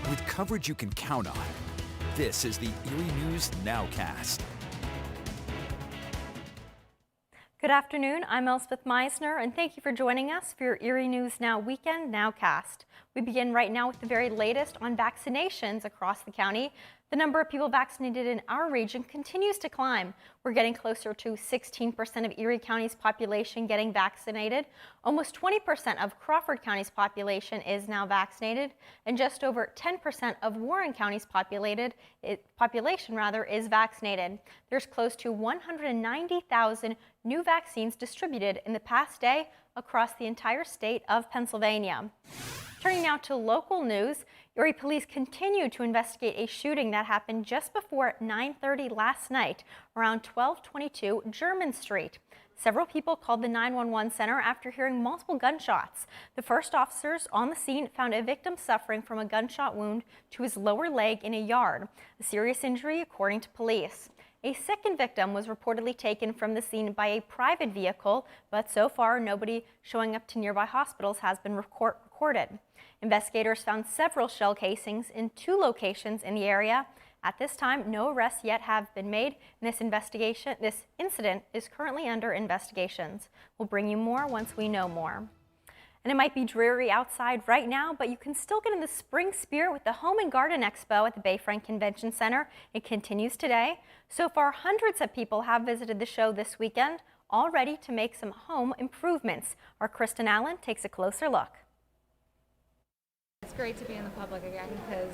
with coverage you can count on. This is the Erie News NOWCAST. Good afternoon, I'm Elspeth Meisner, and thank you for joining us for your Erie News Now Weekend NOWCAST. We begin right now with the very latest on vaccinations across the county. The number of people vaccinated in our region continues to climb. We're getting closer to 16% of Erie County's population getting vaccinated. Almost 20% of Crawford County's population is now vaccinated, and just over 10% of Warren County's population is vaccinated. There's close to 190,000 new vaccines distributed in the past day across the entire state of Pennsylvania. Turning now to local news, Erie police continue to investigate a shooting that happened just before 9:30 last night around 1222 German Street. Several people called the 911 center after hearing multiple gunshots. The first officers on the scene found a victim suffering from a gunshot wound to his lower leg in a yard, a serious injury according to police. A second victim was reportedly taken from the scene by a private vehicle, but so far nobody showing up to nearby hospitals has been recorded. Investigators found several shell casings in 2 locations in the area. At this time, no arrests yet have been made, and this incident is currently under investigations. We'll bring you more once we know more. And it might be dreary outside right now, but you can still get in the spring spirit with the Home and Garden Expo at the Bayfront Convention Center. It continues today. So far, hundreds of people have visited the show this weekend, all ready to make some home improvements. Our Kristen Allen takes a closer look. It's great to be in the public again because,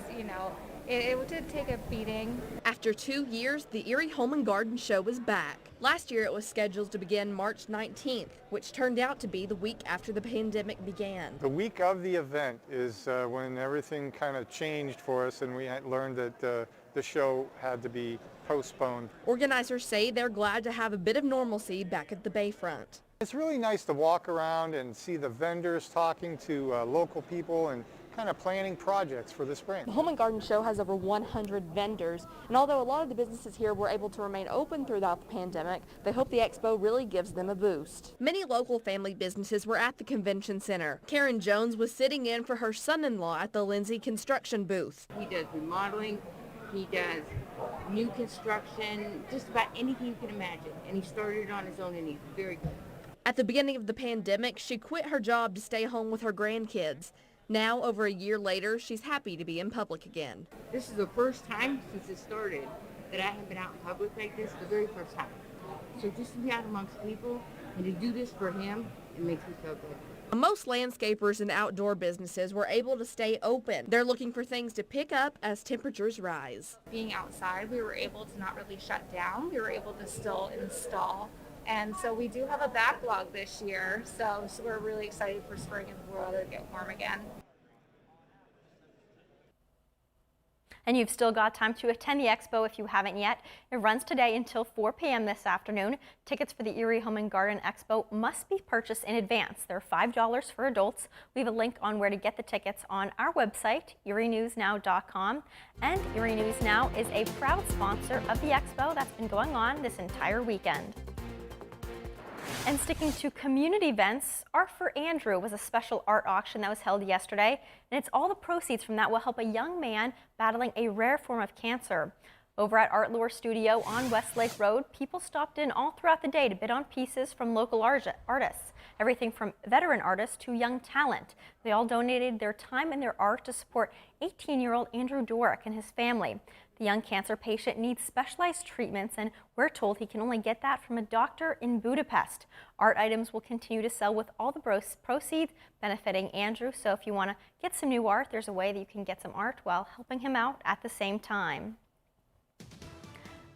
it did take a beating. After 2 years, the Erie Home and Garden Show is back. Last year it was scheduled to begin March 19th, which turned out to be the week after the pandemic began. The week of the event is when everything kind of changed for us, and we had learned that the show had to be postponed. Organizers say they're glad to have a bit of normalcy back at the Bayfront. It's really nice to walk around and see the vendors talking to local people and kind of planning projects for the spring. The Home and Garden Show has over 100 vendors, and although a lot of the businesses here were able to remain open throughout the pandemic, they hope the expo really gives them a boost. Many local family businesses were at the convention center. Karen Jones was sitting in for her son-in-law at the Lindsay construction booth. He does remodeling, he does new construction, just about anything you can imagine, and he started it on his own, and he's very good. At the beginning of the pandemic, she quit her job to stay home with her grandkids. Now, over a year later, she's happy to be in public again. This is the first time since it started that I have been out in public like this, the very first time. So just to be out amongst people and to do this for him, it makes me feel good. Most landscapers and outdoor businesses were able to stay open. They're looking for things to pick up as temperatures rise. Being outside, we were able to not really shut down. We were able to still install. And so we do have a backlog this year, so we're really excited for spring and the weather to get warm again. And you've still got time to attend the expo if you haven't yet. It runs today until 4 p.m. this afternoon. Tickets for the Erie Home and Garden Expo must be purchased in advance. They're $5 for adults. We have a link on where to get the tickets on our website, erienewsnow.com. And Erie News Now is a proud sponsor of the expo that's been going on this entire weekend. And sticking to community events, Art for Andrew was a special art auction that was held yesterday, and it's all the proceeds from that will help a young man battling a rare form of cancer. Over at Art Lore Studio on Westlake Road, people stopped in all throughout the day to bid on pieces from local artists, everything from veteran artists to young talent. They all donated their time and their art to support 18-year-old Andrew Dorick and his family. The young cancer patient needs specialized treatments, and we're told he can only get that from a doctor in Budapest. Art items will continue to sell with all the proceeds benefiting Andrew, so if you want to get some new art, there's a way that you can get some art while helping him out at the same time.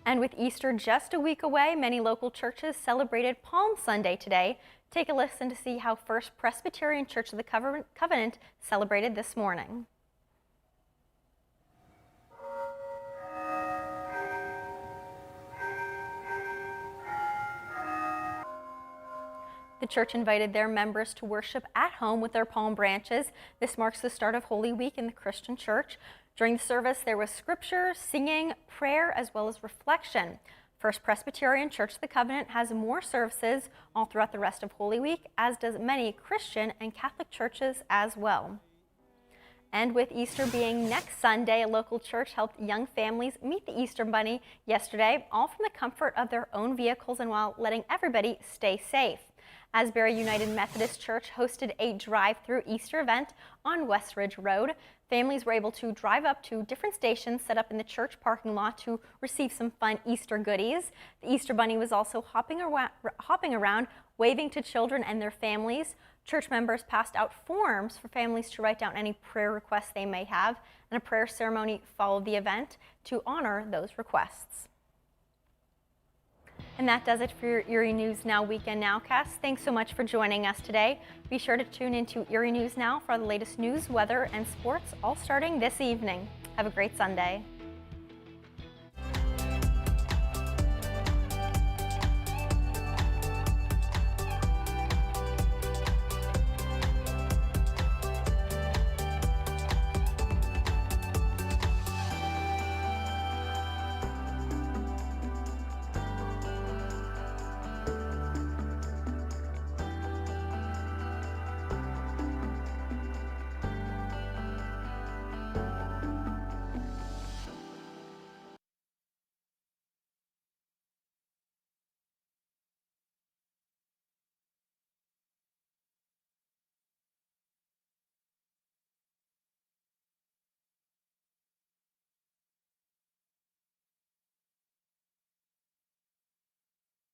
And with Easter just a week away, many local churches celebrated Palm Sunday today. Take a listen to see how First Presbyterian Church of the Covenant celebrated this morning. The church invited their members to worship at home with their palm branches. This marks the start of Holy Week in the Christian church. During the service, there was scripture, singing, prayer, as well as reflection. First Presbyterian Church of the Covenant has more services all throughout the rest of Holy Week, as does many Christian and Catholic churches as well. And with Easter being next Sunday, a local church helped young families meet the Easter Bunny yesterday, all from the comfort of their own vehicles and while letting everybody stay safe. Asbury United Methodist Church hosted a drive-through Easter event on West Ridge Road. Families were able to drive up to different stations set up in the church parking lot to receive some fun Easter goodies. The Easter Bunny was also hopping around, waving to children and their families. Church members passed out forms for families to write down any prayer requests they may have, and a prayer ceremony followed the event to honor those requests. And that does it for your Erie News Now Weekend Nowcast. Thanks so much for joining us today. Be sure to tune into Erie News Now for the latest news, weather, and sports, all starting this evening. Have a great Sunday.